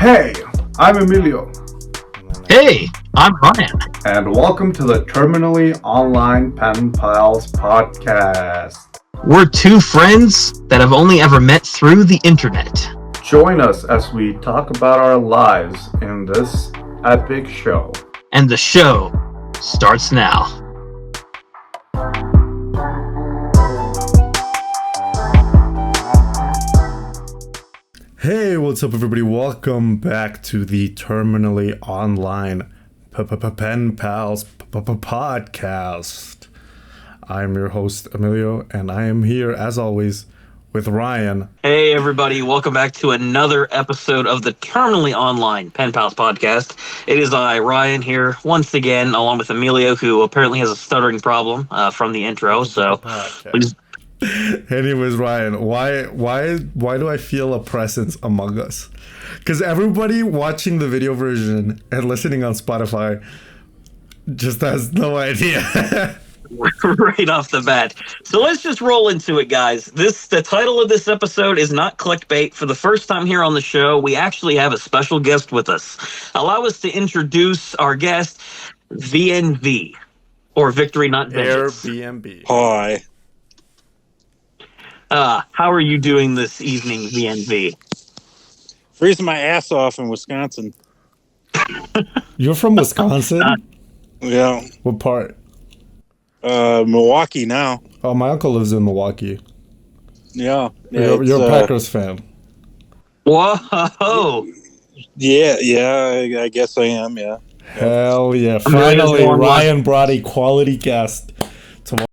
Hey, I'm Emilio. Hey, I'm Ryan. And welcome to the Terminally Online Pen Pals podcast. We're two friends that have only ever met through the internet. Join us as we talk about our lives in this epic show. And the show starts now. Hey, what's up, everybody? Welcome back to the Terminally Online Pen Pals podcast. I'm your host, Emilio, and I am here, as always, with Ryan. Hey, everybody. Welcome back to another episode of the Terminally Online Pen Pals podcast. It is I, Ryan, here once again, along with Emilio, who apparently has a stuttering problem from the intro. So, please. Anyways, Ryan, why do I feel a presence among us? Because everybody watching the video version and listening on Spotify just has no idea. Right off the bat. So let's just roll into it, guys. The title of this episode is not clickbait. For the first time here on the show, we actually have a special guest with us. Allow us to introduce our guest, VNV, or Victory Not Vengeance. Airbnb. Hi. How are you doing this evening, VNV? Freezing my ass off in Wisconsin. You're from Wisconsin? Yeah. What part? Milwaukee now. Oh, my uncle lives in Milwaukee. Yeah. You're a Packers fan. Whoa! Yeah, I guess I am, yeah. Hell yeah. Finally, Ryan brought a quality guest to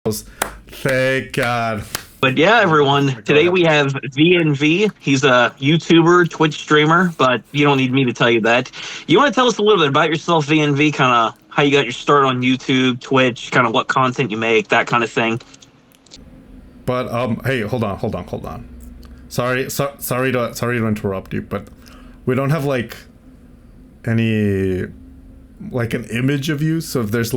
us. Thank God. But yeah, everyone, today we have VNV. He's a YouTuber, Twitch streamer, but you don't need me to tell you that. You want to tell us a little bit about yourself, VNV, kind of how you got your start on YouTube, Twitch, kind of what content you make, that kind of thing? But, hey, hold on. Sorry to interrupt you, but we don't have, like, an image of you, so if there's,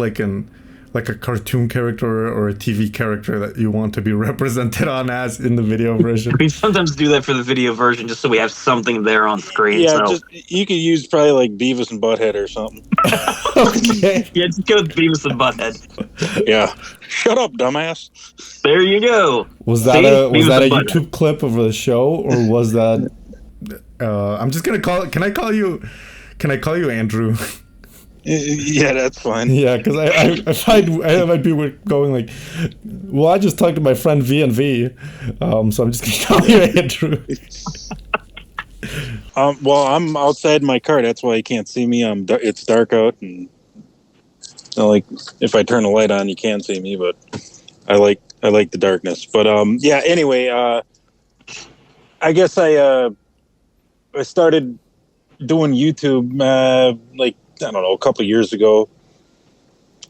like a cartoon character or a TV character that you want to be represented on as in the video version. We sometimes do that for the video version just so we have something there on screen. Yeah, so. you could use probably like Beavis and Butthead or something. Okay. Yeah, just go with Beavis and Butthead. Yeah. Shut up, dumbass. There you go. Was that a YouTube clip of the show, or was that I'm just gonna call it, can I call you Andrew? Yeah, that's fine. Yeah, because I might be going like, well, I just talked to my friend V&V, so I'm just gonna call you Andrew. Well, I'm outside my car. That's why you can't see me. It's dark out, and like if I turn the light on, you can see me. But I like the darkness. But yeah. Anyway, I guess I started doing YouTube I don't know, a couple of years ago.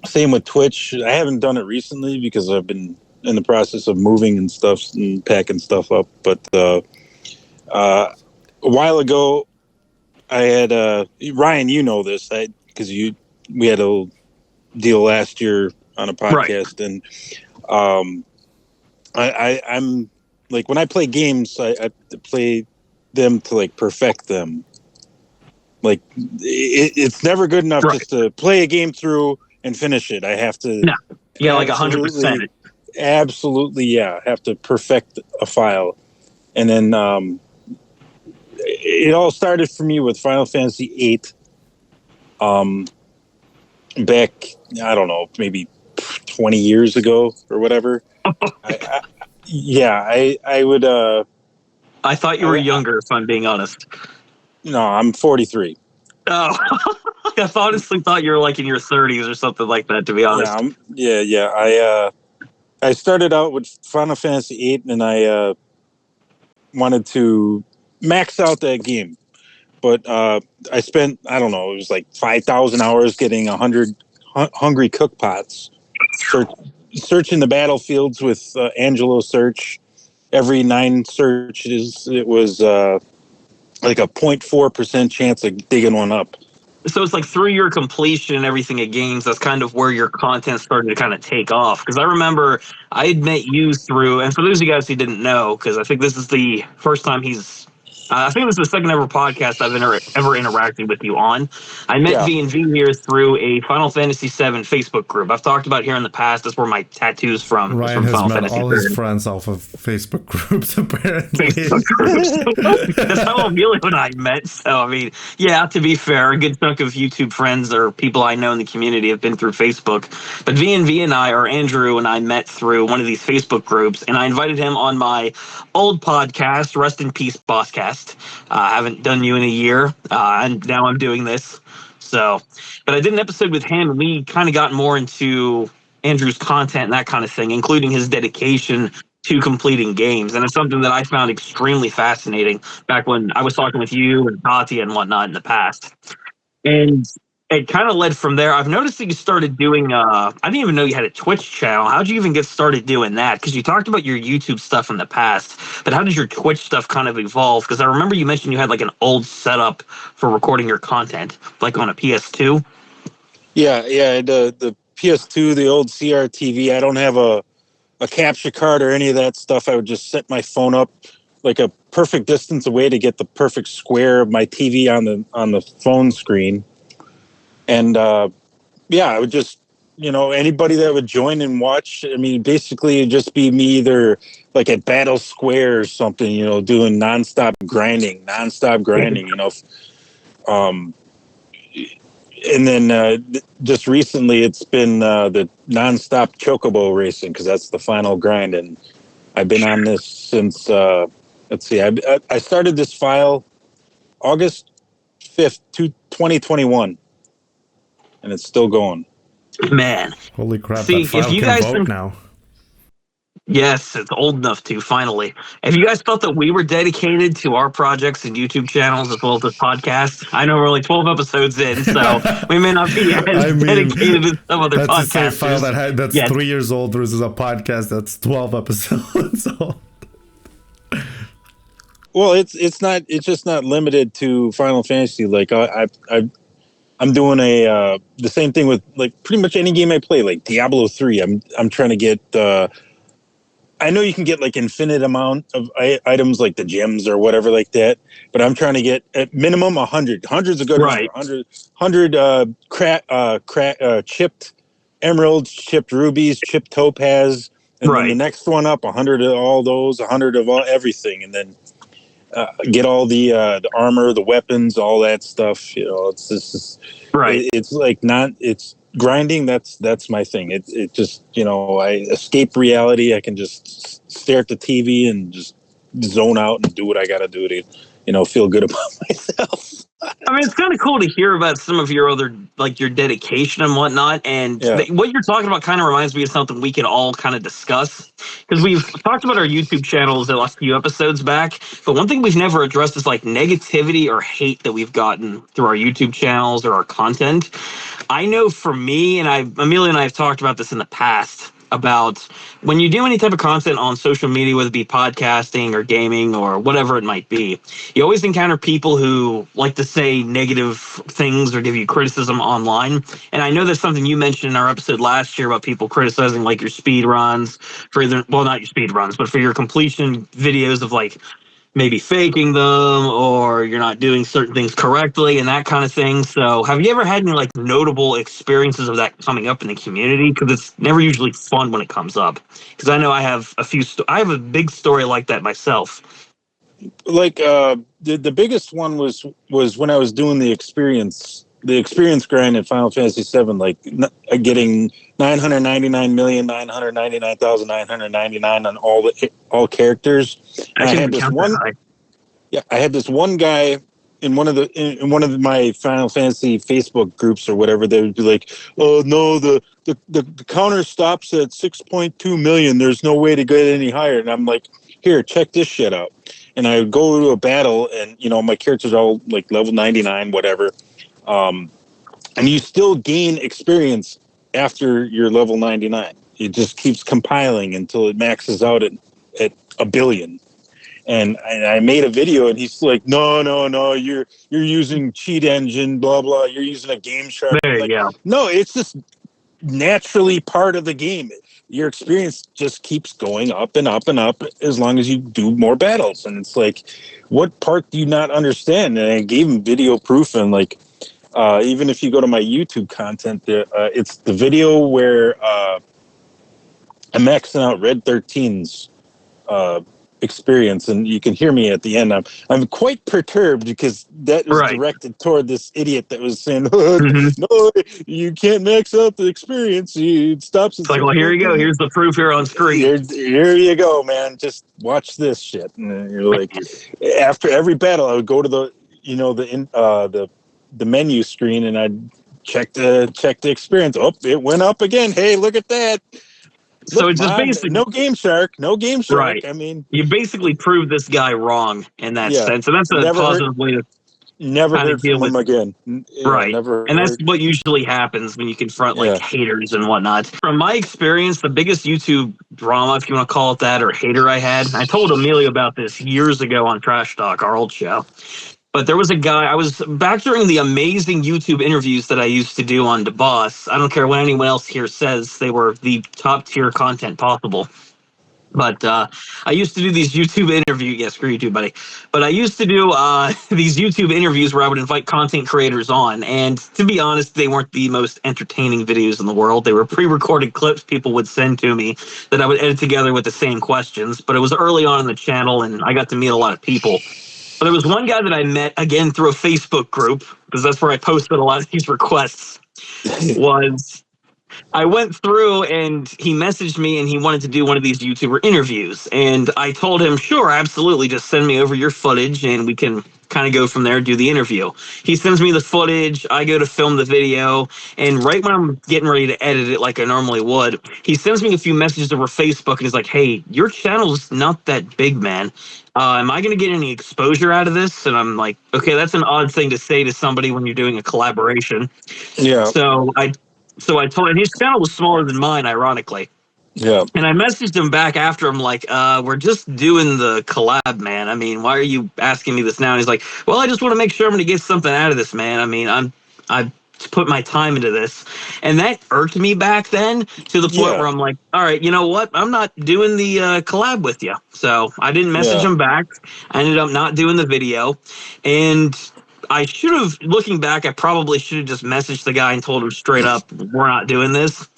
Same with Twitch. I haven't done it recently because I've been in the process of moving and stuff and packing stuff up. But a while ago, I had Ryan. You know this, because we had a deal last year on a podcast, right. And I'm like, when I play games, I play them to like perfect them. Like it's never good enough just to play a game through and finish it. I have to, yeah, like 100%. Absolutely, yeah. I have to perfect a file, and then it all started for me with Final Fantasy VIII. Back, I don't know, maybe 20 years ago or whatever. I would. I thought you were younger, if I'm being honest. No, I'm 43. Oh, I honestly thought you were like in your 30s or something like that, to be honest. Yeah. I started out with Final Fantasy VIII, and I wanted to max out that game. But I spent, I don't know, it was like 5,000 hours getting 100 hungry cook pots, searching the battlefields with Angelo search. Every 9 searches, it was like a 0.4% chance of digging one up. So it's like through your completion and everything at games, that's kind of where your content started to kind of take off. Because I remember I had met you through, and for those of you guys who didn't know, because I think this is the first time he's I think this is the second ever podcast I've ever interacted with you on. I met Yeah. V&V here through a Final Fantasy VII Facebook group. I've talked about here in the past. That's where my tattoo's from. It's Ryan from has Final met Fantasy all his VII. friends off of Facebook groups, apparently. Facebook groups. That's how Amelia and I met. So, I mean, yeah, to be fair, a good chunk of YouTube friends or people I know in the community have been through Facebook. But V&V and I, or Andrew and I, met through one of these Facebook groups, and I invited him on my old podcast, Rest in Peace Bosscast. I haven't done you in a year, and now I'm doing this. So, but I did an episode with him, and we kind of got more into Andrew's content and that kind of thing, including his dedication to completing games. And it's something that I found extremely fascinating back when I was talking with you and Tati and whatnot in the past. And it kind of led from there. I've noticed that you started doing, I didn't even know you had a Twitch channel. How'd you even get started doing that? Because you talked about your YouTube stuff in the past, but how did your Twitch stuff kind of evolve? Because I remember you mentioned you had like an old setup for recording your content, like on a PS2. Yeah, the PS2, the old CRTV. I don't have a capture card or any of that stuff. I would just set my phone up like a perfect distance away to get the perfect square of my TV on the phone screen. And I would just, anybody that would join and watch, I mean, basically it'd just be me either like at Battle Square or something, doing nonstop grinding, and then just recently it's been the nonstop chocobo racing, because that's the final grind. And I've been on this since, I started this file August 5th, 2021. And it's still going. Man. Holy crap, See, that file if you can guys vote think- now. Yes, it's old enough to, finally. If you guys felt that we were dedicated to our projects and YouTube channels as well as this podcast, I know we're only 12 episodes in, so we may not be as dedicated as some other that's podcasters. the same file that's Yes. 3 years old versus a podcast that's 12 episodes old. Well, it's just not limited to Final Fantasy. Like I'm doing the same thing with like pretty much any game I play, like Diablo 3. I'm trying to get I know you can get like infinite amount of items like the gems or whatever like that, but I'm trying to get at minimum 100. Hundreds of good, right. 100 chipped emeralds, chipped rubies, chipped topaz, and then the next one up 100 of all those, 100 of everything, and then get all the armor, the weapons, all that stuff. It's just right. It's like it's grinding. That's my thing. It just I escape reality. I can just stare at the TV and just zone out and do what I got to do to feel good about myself. I mean, it's kind of cool to hear about some of your other, like your dedication and whatnot. And what you're talking about kind of reminds me of something we could all kind of discuss. Because we've talked about our YouTube channels the last few episodes back. But one thing we've never addressed is like negativity or hate that we've gotten through our YouTube channels or our content. I know for me, and Amelia and I have talked about this in the past, about when you do any type of content on social media, whether it be podcasting or gaming or whatever it might be, you always encounter people who like to say negative things or give you criticism online. And I know that's something you mentioned in our episode last year about people criticizing like your speed runs for either, well, not your speed runs, but for your completion videos of like maybe faking them or you're not doing certain things correctly and that kind of thing. So have you ever had any like notable experiences of that coming up in the community? Because it's never usually fun when it comes up. Because I know I have I have a big story like that myself. Like the biggest one was when I was doing the experience grind in Final Fantasy VII, like getting 999,999,999 on all characters. And I had this one. Yeah, I had this one guy in one of my Final Fantasy Facebook groups or whatever. They would be like, "Oh no, the counter stops at 6.2 million. There's no way to get any higher." And I'm like, "Here, check this shit out." And I would go to a battle, and my characters are all like level 99, whatever. And you still gain experience after you're level 99. It just keeps compiling until it maxes out at 1 billion. And I made a video, and he's like, no, you're using cheat engine, blah, blah. You're using a game shark. There you go. No, it's just naturally part of the game. your experience just keeps going up and up and up as long as you do more battles. And it's like, what part do you not understand? And I gave him video proof, and like, even if you go to my YouTube content, it's the video where I'm maxing out Red 13's experience, and you can hear me at the end. I'm quite perturbed because that was directed toward this idiot that was saying, no, you can't max out the experience. It stops. It's like, well, here you go. Here's the proof here on screen. Here you go, man. Just watch this shit. And you're like, after every battle, I would go to the menu screen, and I'd check the experience. Oh, it went up again. Hey, look at that. So it's just basically no Game Shark. Right. I mean, you basically proved this guy wrong in that sense, and that's a positive way to never heard from him again. Right, and that's what usually happens when you confront haters and whatnot. From my experience, the biggest YouTube drama, if you want to call it that, or hater I told Amelia about this years ago on Trash Talk, our old show. But there was a guy, I was back during the amazing YouTube interviews that I used to do on DeBoss. I don't care what anyone else here says, they were the top tier content possible. But I used to do these YouTube interviews. Yeah, screw YouTube, buddy. But I used to do these YouTube interviews where I would invite content creators on. And to be honest, they weren't the most entertaining videos in the world. They were pre-recorded clips people would send to me that I would edit together with the same questions. But it was early on in the channel, and I got to meet a lot of people. But there was one guy that I met, again, through a Facebook group, because that's where I posted a lot of these requests, I went through and he messaged me and he wanted to do one of these YouTuber interviews. And I told him, sure, absolutely, just send me over your footage and we can kind of go from there, do the interview. He sends me the footage, I go to film the video, and right when I'm getting ready to edit it like I normally would, he sends me a few messages over Facebook and he's like, hey, your channel's not that big, man. Am I going to get any exposure out of this? And I'm like, okay, that's an odd thing to say to somebody when you're doing a collaboration. Yeah. So I told him, his channel was smaller than mine, ironically. Yeah. And I messaged him back after. I'm like, we're just doing the collab, man. I mean, why are you asking me this now? And he's like, well, I just want to make sure I'm going to get something out of this, man. I mean, I put my time into this. And that irked me back then to the point where I'm like, all right, you know what? I'm not doing the collab with you. So I didn't message him back. I ended up not doing the video. And I should have, looking back, I probably should have just messaged the guy and told him straight up, we're not doing this.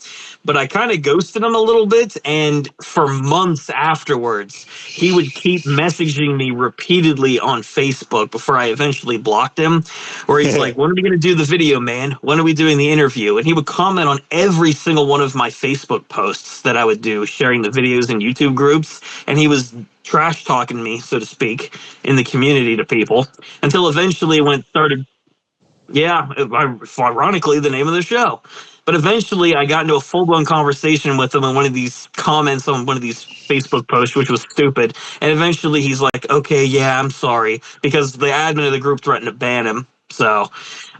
But I kind of ghosted him a little bit, and for months afterwards, he would keep messaging me repeatedly on Facebook before I eventually blocked him, where he's like, when are we going to do the video, man? When are we doing the interview? And he would comment on every single one of my Facebook posts that I would do, sharing the videos in YouTube groups, and he was trash talking me, so to speak, in the community to people, until eventually when it started, ironically, the name of the show. But eventually I got into a full-blown conversation with him on one of these comments on one of these Facebook posts, which was stupid. And eventually he's like, okay, yeah, I'm sorry, because the admin of the group threatened to ban him. So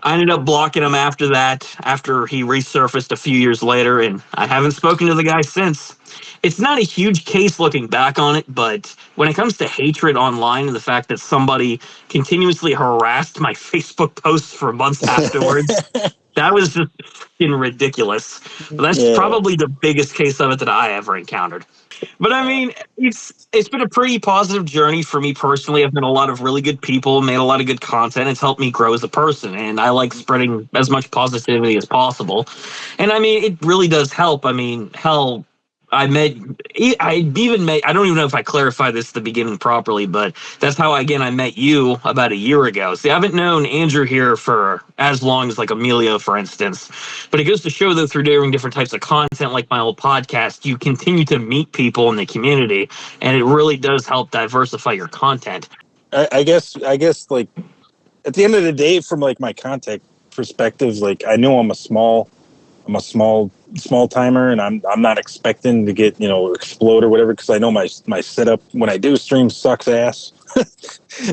I ended up blocking him after that, after he resurfaced a few years later, and I haven't spoken to the guy since. It's not a huge case looking back on it, but when it comes to hatred online and the fact that somebody continuously harassed my Facebook posts for months afterwards, that was just fucking ridiculous. But that's probably the biggest case of it that I ever encountered. But I mean, it's been a pretty positive journey for me personally. I've met a lot of really good people, made a lot of good content. It's helped me grow as a person, and I like spreading as much positivity as possible. And I mean, it really does help. I mean, hell, I don't even know if I clarified this at the beginning properly, but that's how, again, I met you about a year ago. See, I haven't known Andrew here for as long as, like, Emilio, for instance. But it goes to show, though, through doing different types of content, like my old podcast, you continue to meet people in the community, and it really does help diversify your content. I guess, like, at the end of the day, from, like, my content perspective, like, I know I'm a small timer, and I'm not expecting to get, explode or whatever, because I know my setup when I do stream sucks ass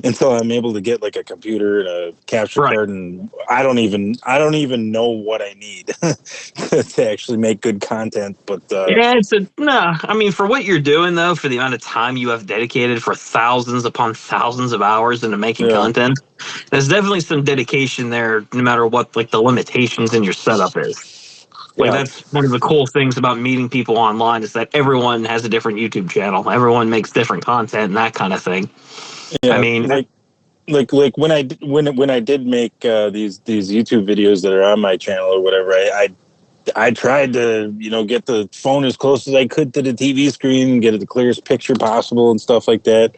until I'm able to get like a computer and a capture card, and I don't even know what I need to actually make good content. But I mean, for what you're doing though, for the amount of time you have dedicated for thousands upon thousands of hours into making content, there's definitely some dedication there, no matter what like the limitations in your setup is. Like, Yeah. that's one of the cool things about meeting people online is that everyone has a different YouTube channel. Everyone makes different content and that kind of thing. Yeah, I mean, like when I did make these YouTube videos that are on my channel or whatever, I tried to get the phone as close as I could to the TV screen, get it the clearest picture possible and stuff like that.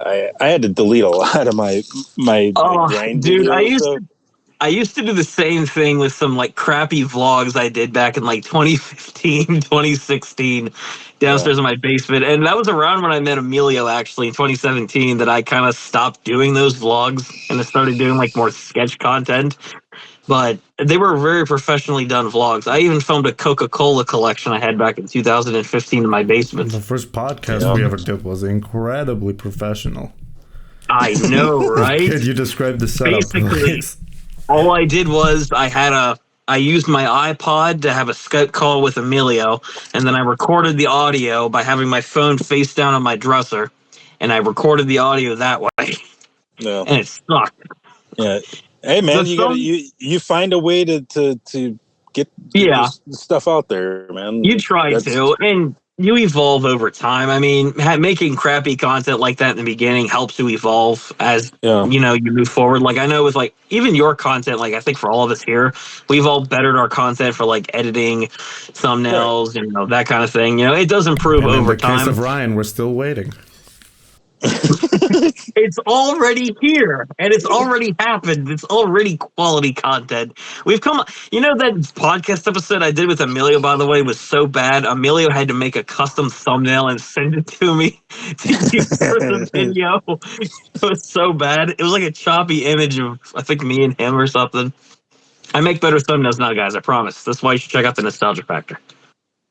I had to delete a lot of my grind dude, videos. I used to do the same thing with some like crappy vlogs I did back in like 2015, 2016 downstairs in my basement. And that was around when I met Emilio actually in 2017 that I kind of stopped doing those vlogs and I started doing like more sketch content. But they were very professionally done vlogs. I even filmed a Coca-Cola collection I had back in 2015 in my basement. The first podcast we ever did was incredibly professional. I know, right? Could you describe the setup? Basically, please? all I did was I used my iPod to have a Skype call with Emilio, and then I recorded the audio by having my phone face down on my dresser, and I recorded the audio that way. No. And it sucked. Yeah. Hey man, you find a way to get this stuff out there, man. You try to, and you evolve over time. I mean, making crappy content like that in the beginning helps you evolve as you move forward. Like I know with like even your content, like I think for all of us here, we've all bettered our content for like editing, thumbnails, that kind of thing. It does improve over time. In the case of Ryan, we're still waiting. It's already here and it's already happened. It's already quality content. We've come, that podcast episode I did with Emilio, by the way, was so bad. Emilio had to make a custom thumbnail and send it to me to use for the video. It was so bad. It was like a choppy image of, I think, me and him or something. I make better thumbnails now, guys. I promise. That's why you should check out the Nostalgia Factor.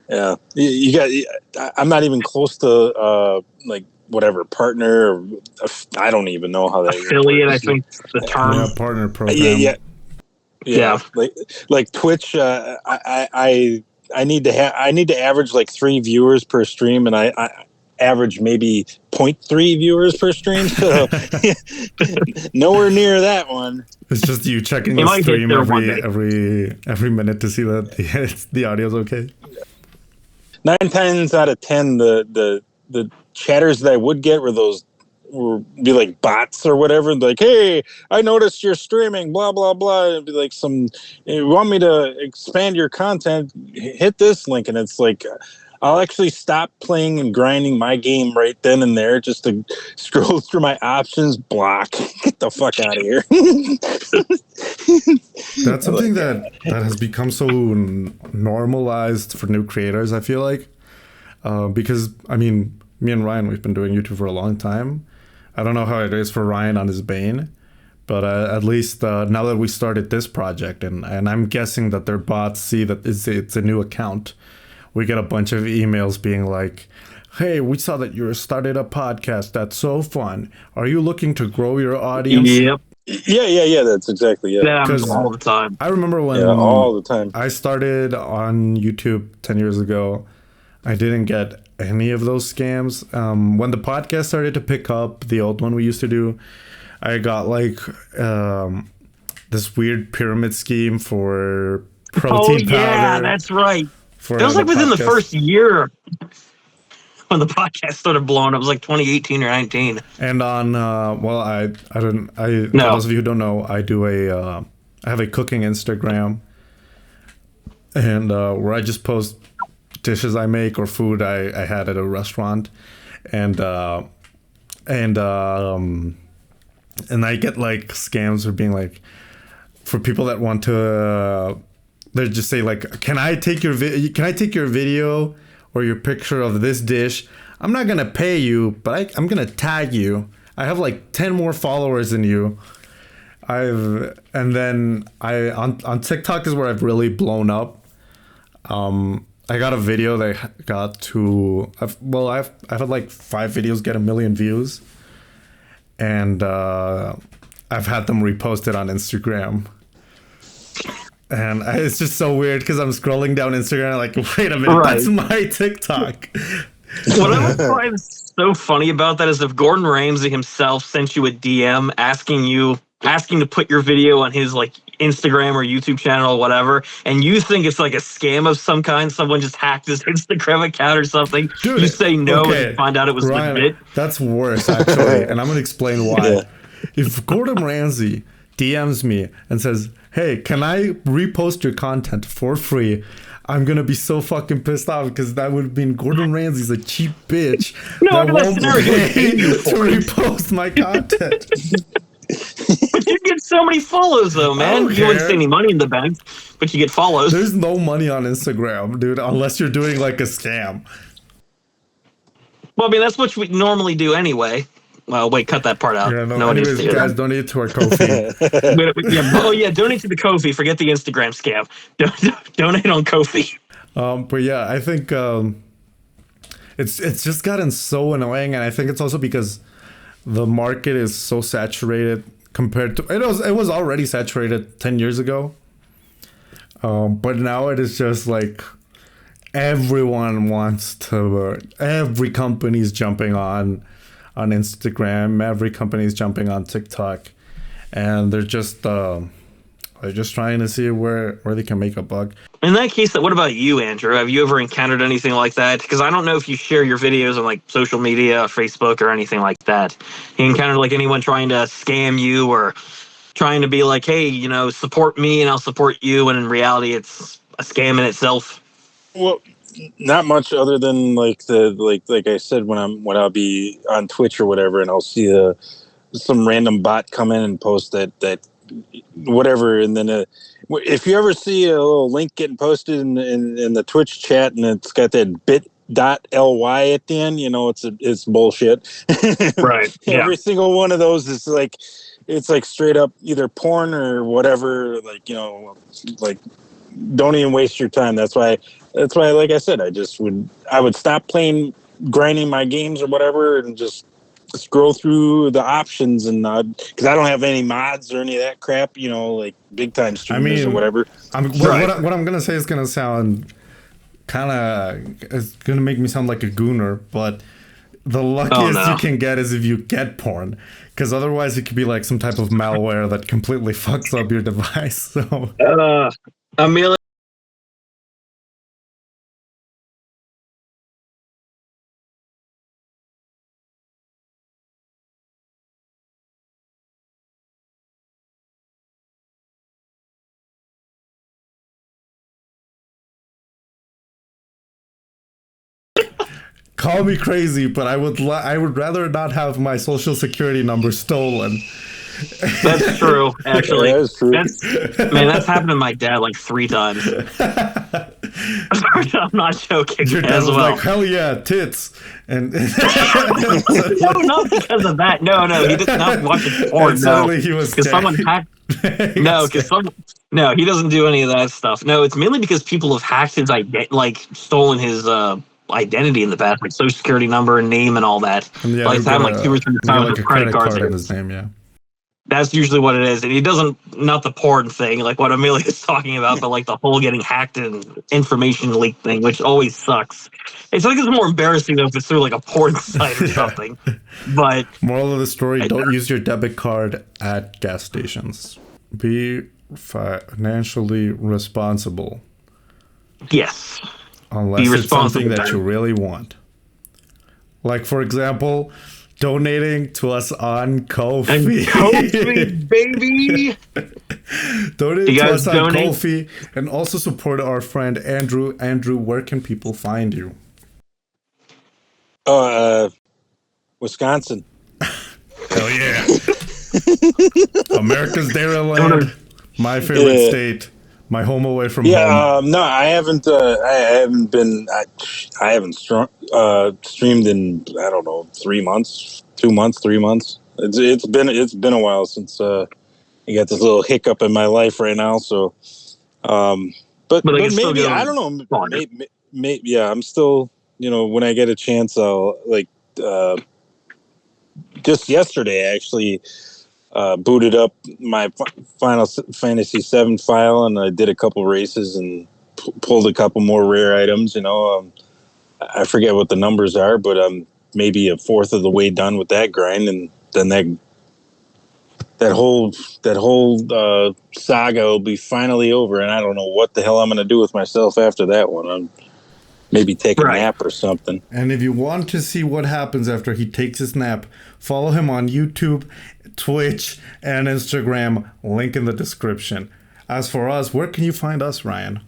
Yeah. You got, I'm not even close to, whatever partner, or I don't even know how that affiliate. I think the term partner program. Yeah. Like Twitch. I need to average like 3 viewers per stream, and I average maybe 0.3 viewers per stream. So nowhere near that one. It's just you checking the stream every minute to see that the audio's okay. 9 times out of 10, the chatters that I would get would be like bots or whatever, like, hey, I noticed you're streaming, blah blah blah. It'd be like you want me to expand your content, hit this link, and it's like I'll actually stop playing and grinding my game right then and there just to scroll through my options, block, get the fuck out of here. That's something that has become so normalized for new creators, I feel like, because I mean, me and Ryan, we've been doing YouTube for a long time. I don't know how it is for Ryan on his Bane, but at least now that we started this project, and I'm guessing that their bots see that it's a new account, we get a bunch of emails being like, hey, we saw that you started a podcast. That's so fun. Are you looking to grow your audience? Yep. Yeah. That's exactly it. Yeah, all the time. I remember when all the time. I started on YouTube 10 years ago. I didn't get any of those scams. When the podcast started to pick up, the old one we used to do, I got like this weird pyramid scheme for protein powder. Oh yeah, that's right. It was like within the first year when the podcast started blowing up. It was like 2018 or 19. And on for those of you who don't know, I have a cooking Instagram, and where I just post dishes I make or food I had at a restaurant, and I get like scams for being like, for people that want to they just say like, can I take your video or your picture of this dish? I'm not gonna pay you, but I'm gonna tag you. I have like 10 more followers than you. On TikTok is where I've really blown up. I got a video that got to, I've had like 5 videos get 1 million views, and I've had them reposted on Instagram. And it's just so weird because I'm scrolling down Instagram like, wait a minute, That's my TikTok. What I find so funny about that is if Gordon Ramsay himself sent you a DM asking to put your video on his like Instagram or YouTube channel or whatever, and you think it's like a scam of some kind, someone just hacked his Instagram account or something, Dude, you say no okay, and find out it was Ryan, legit. that's worse, actually. And I'm going to explain why. Yeah. If Gordon Ramsay DMs me and says, hey, can I repost your content for free? I'm going to be so fucking pissed off because that would mean Gordon Ramsay's a cheap bitch No, that that's won't scenario pay pay you to for it. repost my content. But you get so many follows, though, man. don't You wouldn't care. see any money in the bank, but you get follows. There's no money on Instagram, dude, unless you're doing like a scam. Well, I mean, that's what we normally do anyway. Well, wait, cut that part out. Yeah, no, one needs anyways, to hear guys, that. donate to our Ko-fi. Yeah, donate to the Ko-fi. Forget the Instagram scam. Donate on Ko-fi. But yeah, I think it's just gotten so annoying, and I think it's also because the market is so saturated compared to it was already saturated 10 years ago. But now it is just like everyone wants to. Every company's jumping on Instagram. Every company's jumping on TikTok, and they're just trying to see where they can make a buck. In that case, what about you, Andrew? Have you ever encountered anything like that? Because I don't know if you share your videos on like social media, Facebook, or anything like that. You encountered like anyone trying to scam you or trying to be like, hey, you know, support me and I'll support you, and in reality, it's a scam in itself. Well, not much other than like I said, when I'll be on Twitch or whatever, and I'll see some random bot come in and post that whatever, and then if you ever see a little link getting posted in the Twitch chat and it's got that bit.ly at the end, you know it's bullshit. Right. Yeah. Every single one of those is like, it's like straight up either porn or whatever. Like, you know, like, don't even waste your time. That's why, like I said, I would stop grinding my games or whatever and just scroll through the options, and because I don't have any mods or any of that crap, you know, like big time streamers or whatever. What I'm gonna say is gonna sound it's gonna make me sound like a gooner, but the luckiest you can get is if you get porn, because otherwise it could be like some type of malware that completely fucks up your device. So Amelia. call me crazy, but I would rather not have my social security number stolen. That's true, actually. Yeah, that is true. That's happened to my dad like 3 times. I'm not joking. Your dad as was well. like, hell yeah, tits. And No, not because of that. No, he did not watch porn. and No, suddenly he was because dead. someone hacked. No, he doesn't do any of that stuff. No, it's mainly because people have hacked his stolen his identity in the past, like social security number and name and all that. And yeah, Like you time got like 2 or 3 times like with a credit cards. card in his name, yeah. That's usually what it is. And he doesn't, not the porn thing, like what Amelia is talking about, but like the whole getting hacked and information leak thing, which always sucks. It's like it's more embarrassing though if it's through like a porn site or something. But moral of the story, don't use your debit card at gas stations. Be financially responsible. yes. Unless Be it's responsible, something that Ben. you really want. Like, for example, donating to us on Ko-fi. And Ko-fi, baby! Donate You to guys us on donate? Ko-fi, and also support our friend Andrew. Andrew, where can people find you? Wisconsin. Hell yeah. America's Dairyland. My favorite state. My home away from home. No, I haven't. I haven't been. I haven't streamed in, I don't know, 3 months, 2 months, 3 months. It's been a while since I got this little hiccup in my life right now. So, but maybe I don't know. Maybe yeah, I'm still. You know, when I get a chance, I'll just yesterday actually. Booted up my Final Fantasy VII file, and I did a couple races and pulled a couple more rare items. You know, I forget what the numbers are, but I'm maybe a fourth of the way done with that grind, and then that whole saga will be finally over, and I don't know what the hell I'm going to do with myself after that one. I'm maybe take a nap or something. And if you want to see what happens after he takes his nap, follow him on YouTube, Twitch, and Instagram. Link in the description. As for us, where can you find us, Ryan?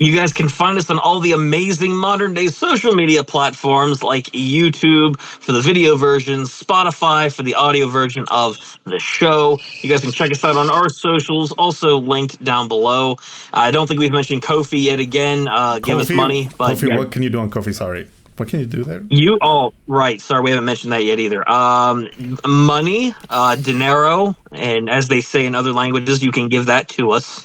You guys can find us on all the amazing modern day social media platforms like YouTube for the video version, Spotify for the audio version of the show. You guys can check us out on our socials, also linked down below. I don't think we've mentioned Ko-fi yet again. Give us money. But Ko-fi, what can you do on Ko-fi? Sorry. What can you do there? Right. Sorry, we haven't mentioned that yet either. Money, dinero, and as they say in other languages, you can give that to us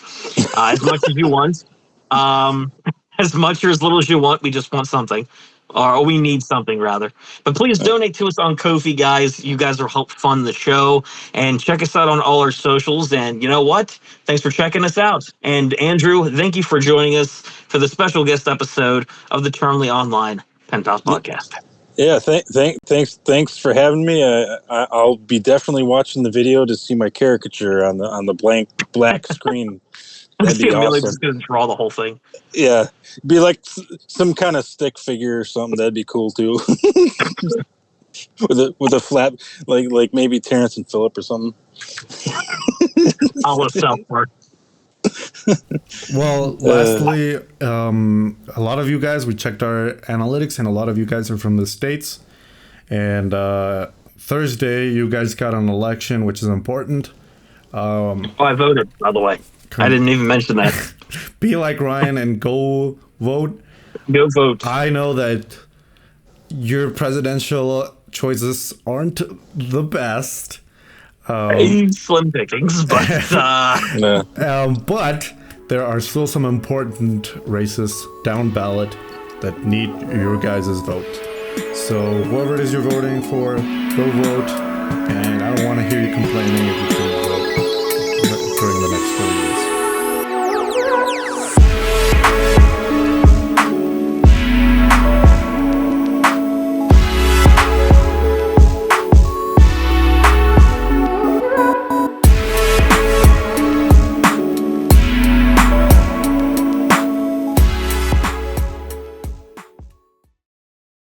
as much as you want. As much or as little as you want. We just want something, or we need something rather. But please donate to us on Ko-fi, guys. You guys will help fund the show, and check us out on all our socials. And you know what? Thanks for checking us out. And Andrew, thank you for joining us for the special guest episode of the Termly Online Pentoss podcast. Yeah, thanks for having me. I'll be definitely watching the video to see my caricature on the black screen. That'd be awesome. Just gonna draw the whole thing. Yeah, be like some kind of stick figure or something. That'd be cool too. with a flap, like maybe Terrence and Phillip or something. I'll let South Park. Well, lastly, a lot of you guys, we checked our analytics, and a lot of you guys are from the States. And Thursday, you guys got an election, which is important. I voted, by the way. I didn't even mention that. Be like Ryan and go vote. Go vote. I know that your presidential choices aren't the best. Slim pickings, but but there are still some important races down ballot that need your guys' vote. So whoever it is you're voting for, go vote. And I don't want to hear you complaining